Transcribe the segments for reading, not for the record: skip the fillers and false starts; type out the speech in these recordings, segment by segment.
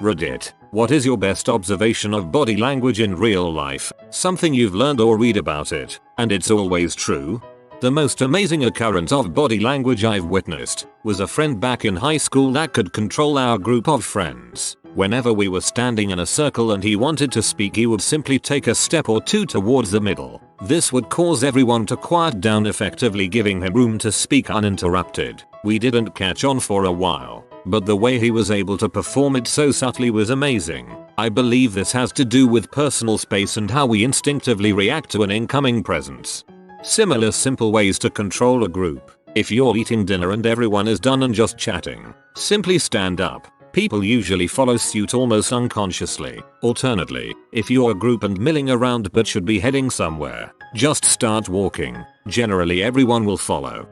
Reddit. What is your best observation of body language in real life? Something you've learned or read about it, and it's always true? The most amazing occurrence of body language I've witnessed was a friend back in high school that could control our group of friends. Whenever we were standing in a circle and he wanted to speak, he would simply take a step or two towards the middle. This would cause everyone to quiet down, effectively giving him room to speak uninterrupted. We didn't catch on for a while, but the way he was able to perform it so subtly was amazing. I believe this has to do with personal space and how we instinctively react to an incoming presence. Similar simple ways to control a group. If you're eating dinner and everyone is done and just chatting, simply stand up. People usually follow suit almost unconsciously. Alternately, if you're a group and milling around but should be heading somewhere, just start walking. Generally everyone will follow.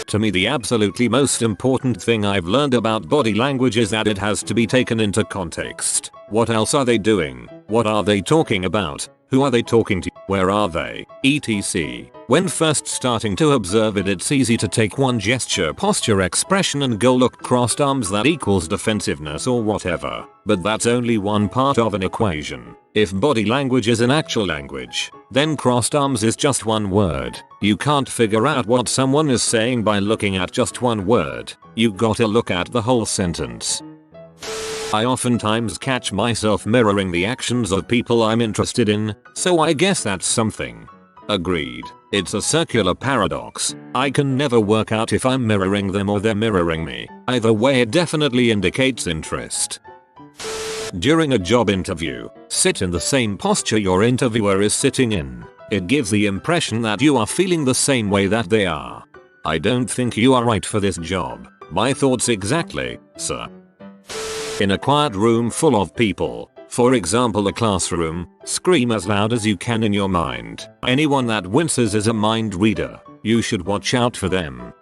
To me, the absolutely most important thing I've learned about body language is that it has to be taken into context. What else are they doing? What are they talking about? Who are they talking to? Where are they? etc. When first starting to observe it, it's easy to take one gesture, posture, expression and go look crossed arms, that equals defensiveness or whatever. But that's only one part of an equation. If body language is an actual language, then crossed arms is just one word. You can't figure out what someone is saying by looking at just one word. You gotta look at the whole sentence. I oftentimes catch myself mirroring the actions of people I'm interested in, so I guess that's something. Agreed. It's a circular paradox. I can never work out if I'm mirroring them or they're mirroring me. Either way, it definitely indicates interest. During a job interview, sit in the same posture your interviewer is sitting in. It gives the impression that you are feeling the same way that they are. I don't think you are right for this job. My thoughts exactly, sir. In a quiet room full of people, for example a classroom, scream as loud as you can in your mind. Anyone that winces is a mind reader. You should watch out for them.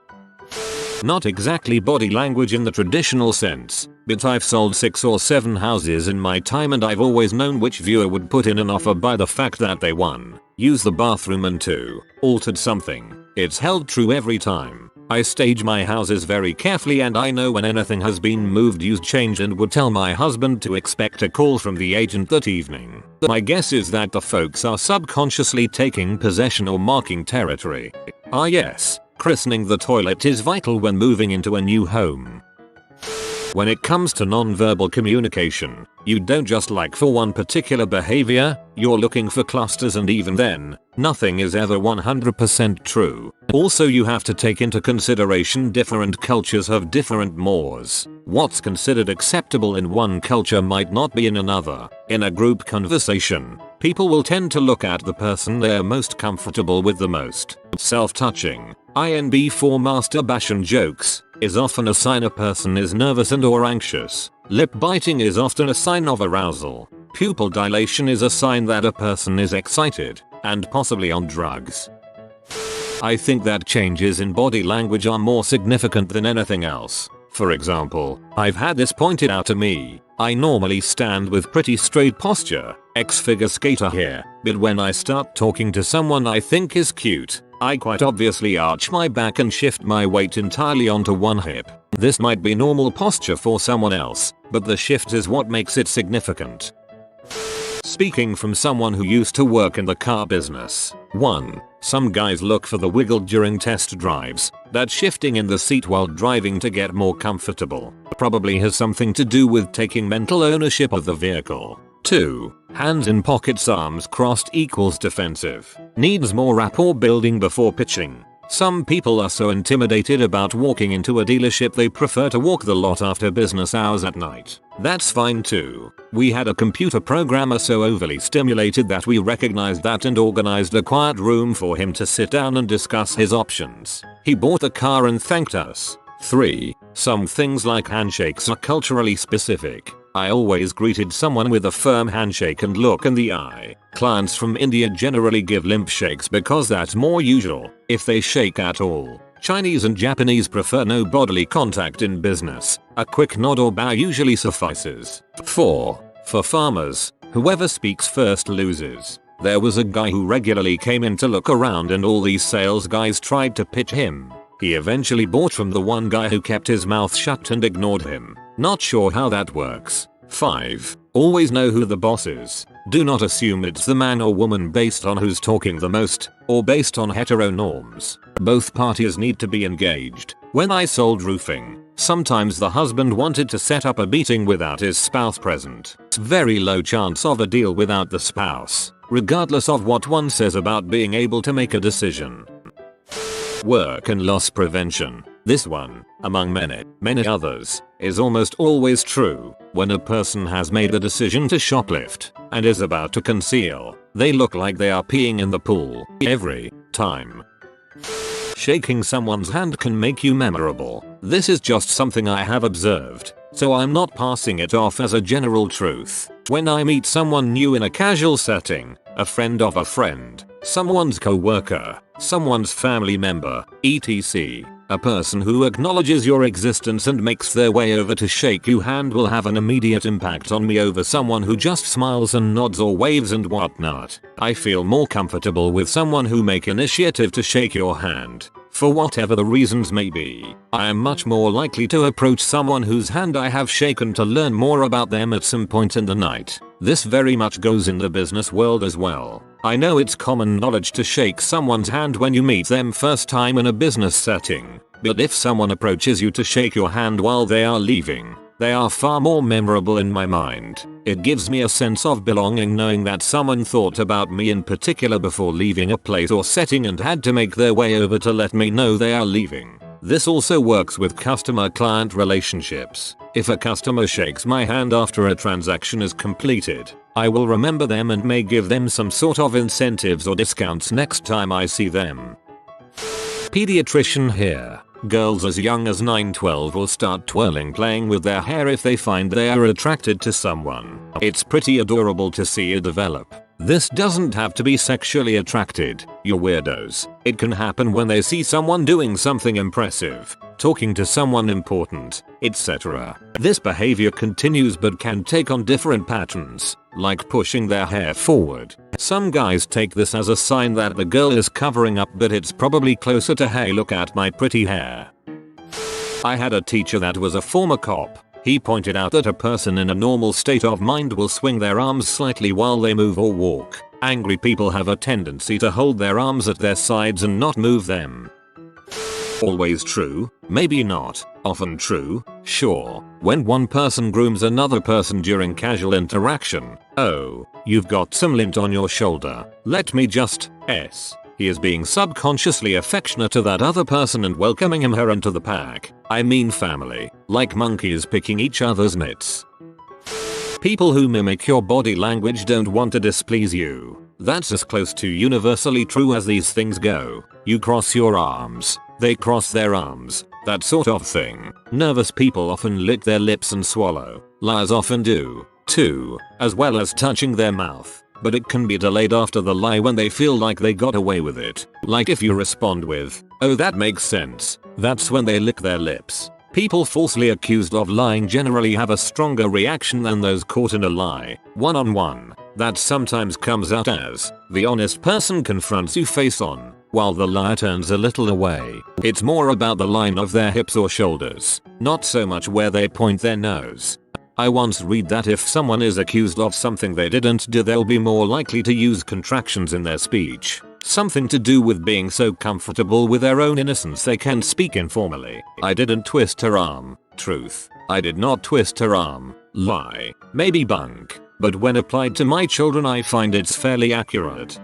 Not exactly body language in the traditional sense, but I've sold 6 or 7 houses in my time and I've always known which viewer would put in an offer by the fact that they 1. Used the bathroom and 2. Altered something. It's held true every time. I stage my houses very carefully and I know when anything has been moved, used, changed, and would tell my husband to expect a call from the agent that evening. My guess is that the folks are subconsciously taking possession or marking territory. Ah yes, christening the toilet is vital when moving into a new home. When it comes to non-verbal communication, you don't just like for one particular behavior, you're looking for clusters, and even then, nothing is ever 100% true. Also, you have to take into consideration different cultures have different mores. What's considered acceptable in one culture might not be in another. In a group conversation, people will tend to look at the person they're most comfortable with the most. Self-touching, INB for masturbation jokes, is often a sign a person is nervous and or anxious. Lip biting is often a sign of arousal. Pupil dilation is a sign that a person is excited, and possibly on drugs. I think that changes in body language are more significant than anything else. For example, I've had this pointed out to me. I normally stand with pretty straight posture, X-figure skater here, but when I start talking to someone I think is cute, I quite obviously arch my back and shift my weight entirely onto one hip. This might be normal posture for someone else, but the shift is what makes it significant. Speaking from someone who used to work in the car business. 1. Some guys look for the wiggle during test drives. That shifting in the seat while driving to get more comfortable probably has something to do with taking mental ownership of the vehicle. 2. Hands in pockets, arms crossed equals defensive. Needs more rapport building before pitching. Some people are so intimidated about walking into a dealership they prefer to walk the lot after business hours at night. That's fine too. We had a computer programmer so overly stimulated that we recognized that and organized a quiet room for him to sit down and discuss his options. He bought the car and thanked us. 3. Some things like handshakes are culturally specific. I always greeted someone with a firm handshake and look in the eye. Clients from India generally give limp shakes because that's more usual, if they shake at all. Chinese and Japanese prefer no bodily contact in business. A quick nod or bow usually suffices. 4. For farmers, whoever speaks first loses. There was a guy who regularly came in to look around and all these sales guys tried to pitch him. He eventually bought from the one guy who kept his mouth shut and ignored him. Not sure how that works. 5. Always know who the boss is. Do not assume it's the man or woman based on who's talking the most, or based on hetero norms. Both parties need to be engaged. When I sold roofing, sometimes the husband wanted to set up a meeting without his spouse present. Very low chance of a deal without the spouse, regardless of what one says about being able to make a decision. Work and loss prevention. This one, among many others, is almost always true. When a person has made a decision to shoplift and is about to conceal, they look like they are peeing in the pool every time. Shaking someone's hand can make you memorable. This is just something I have observed, so I'm not passing it off as a general truth. When I meet someone new in a casual setting, a friend of a friend, someone's co-worker, someone's family member, etc., a person who acknowledges your existence and makes their way over to shake your hand will have an immediate impact on me over someone who just smiles and nods or waves and whatnot. I feel more comfortable with someone who make initiative to shake your hand. For whatever the reasons may be, I am much more likely to approach someone whose hand I have shaken to learn more about them at some point in the night. This very much goes in the business world as well. I know it's common knowledge to shake someone's hand when you meet them first time in a business setting, but if someone approaches you to shake your hand while they are leaving, they are far more memorable in my mind. It gives me a sense of belonging knowing that someone thought about me in particular before leaving a place or setting and had to make their way over to let me know they are leaving. This also works with customer-client relationships. If a customer shakes my hand after a transaction is completed, I will remember them and may give them some sort of incentives or discounts next time I see them. Pediatrician here. Girls as young as 9-12 will start twirling playing with their hair if they find they are attracted to someone. It's pretty adorable to see it develop. This doesn't have to be sexually attracted, you weirdos. It can happen when they see someone doing something impressive, talking to someone important, etc. This behavior continues but can take on different patterns, like pushing their hair forward. Some guys take this as a sign that the girl is covering up, but it's probably closer to hey, look at my pretty hair. I had a teacher that was a former cop. He pointed out that a person in a normal state of mind will swing their arms slightly while they move or walk. Angry people have a tendency to hold their arms at their sides and not move them. Always true? Maybe not. Often true? Sure. When one person grooms another person during casual interaction, oh, you've got some lint on your shoulder. Let me just he is being subconsciously affectionate to that other person and welcoming him her into the pack. I mean family, like monkeys picking each other's mitts. People who mimic your body language don't want to displease you. That's as close to universally true as these things go. You cross your arms, they cross their arms, that sort of thing. Nervous people often lick their lips and swallow. Liars often do, too, as well as touching their mouth. But it can be delayed after the lie when they feel like they got away with it. Like if you respond with, oh that makes sense, that's when they lick their lips. People falsely accused of lying generally have a stronger reaction than those caught in a lie. One-on-one, that sometimes comes out as, the honest person confronts you face on, while the liar turns a little away. It's more about the line of their hips or shoulders, not so much where they point their nose. I once read that if someone is accused of something they didn't do, they'll be more likely to use contractions in their speech. Something to do with being so comfortable with their own innocence they can speak informally. I didn't twist her arm. Truth. I did not twist her arm. Lie. Maybe bunk. But when applied to my children I find it's fairly accurate.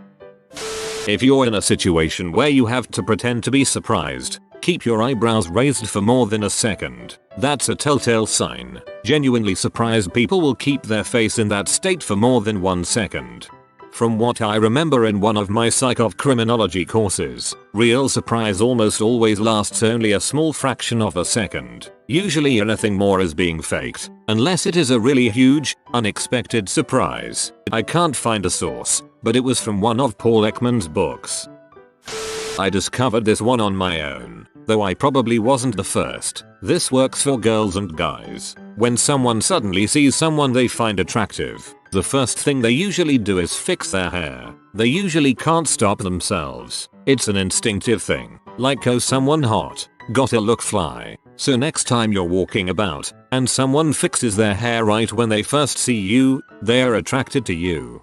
If you're in a situation where you have to pretend to be surprised, keep your eyebrows raised for more than a second. That's a telltale sign. Genuinely surprised people will keep their face in that state for more than 1 second. From what I remember in one of my psych of criminology courses, real surprise almost always lasts only a small fraction of a second. Usually anything more is being faked, unless it is a really huge, unexpected surprise. I can't find a source, but it was from one of Paul Ekman's books. I discovered this one on my own, though I probably wasn't the first. This works for girls and guys. When someone suddenly sees someone they find attractive, the first thing they usually do is fix their hair. They usually can't stop themselves. It's an instinctive thing, like oh someone hot, gotta look fly. So next time you're walking about and someone fixes their hair right when they first see you, they're attracted to you.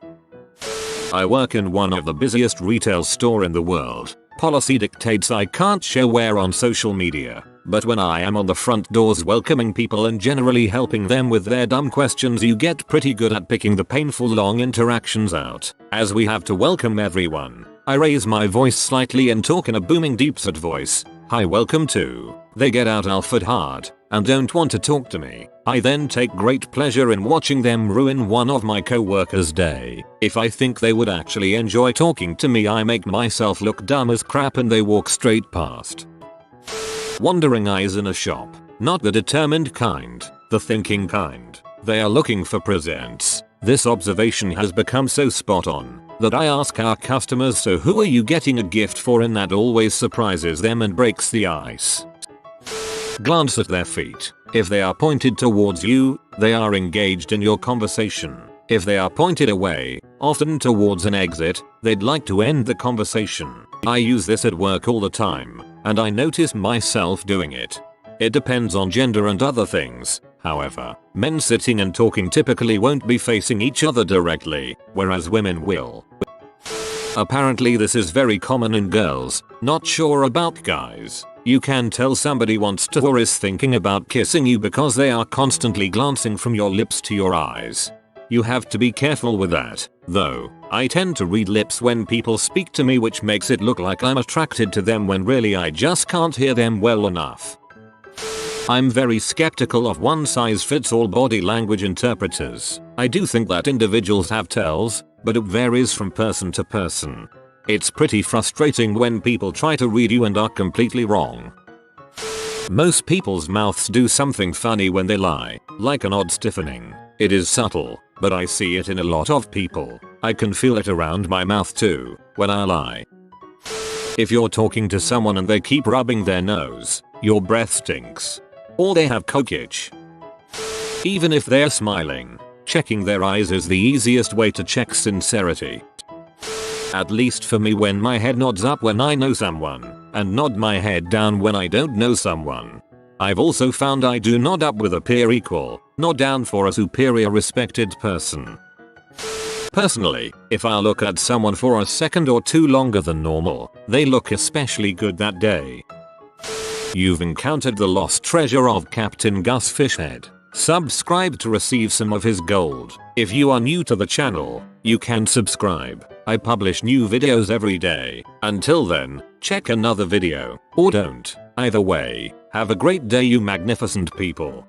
I work in one of the busiest retail store in the world. Policy dictates I can't show where on social media, but when I am on the front doors welcoming people and generally helping them with their dumb questions, you get pretty good at picking the painful long interactions out. As we have to welcome everyone, I raise my voice slightly and talk in a booming deep-set voice. Hi, welcome to. They get out Alfred hard and don't want to talk to me. I then take great pleasure in watching them ruin one of my co-workers' day. If I think they would actually enjoy talking to me, I make myself look dumb as crap and they walk straight past. Wandering eyes in a shop. Not the determined kind, the thinking kind. They are looking for presents. This observation has become so spot on that I ask our customers, so who are you getting a gift for? And that always surprises them and breaks the ice. Glance at their feet. If they are pointed towards you, they are engaged in your conversation. If they are pointed away, often towards an exit, they'd like to end the conversation. I use this at work all the time, and I notice myself doing it. It depends on gender and other things. However, men sitting and talking typically won't be facing each other directly, whereas women will. Apparently this is very common in girls. Not sure about guys. You can tell somebody wants to or is thinking about kissing you because they are constantly glancing from your lips to your eyes. You have to be careful with that, though. I tend to read lips when people speak to me, which makes it look like I'm attracted to them when really I just can't hear them well enough. I'm very skeptical of one-size-fits-all body language interpreters. I do think that individuals have tells, but it varies from person to person. It's pretty frustrating when people try to read you and are completely wrong. Most people's mouths do something funny when they lie, like an odd stiffening. It is subtle, but I see it in a lot of people. I can feel it around my mouth too, when I lie. If you're talking to someone and they keep rubbing their nose, your breath stinks. Or they have coke itch. Even if they're smiling, checking their eyes is the easiest way to check sincerity. At least for me, when my head nods up when I know someone, and nod my head down when I don't know someone. I've also found I do nod up with a peer equal, nod down for a superior respected person. Personally, if I look at someone for a second or two longer than normal, they look especially good that day. You've encountered the lost treasure of Captain Gus Fishhead. Subscribe to receive some of his gold. If you are new to the channel, you can subscribe. I publish new videos every day. Until then, check another video, or don't. Either way, have a great day, you magnificent people.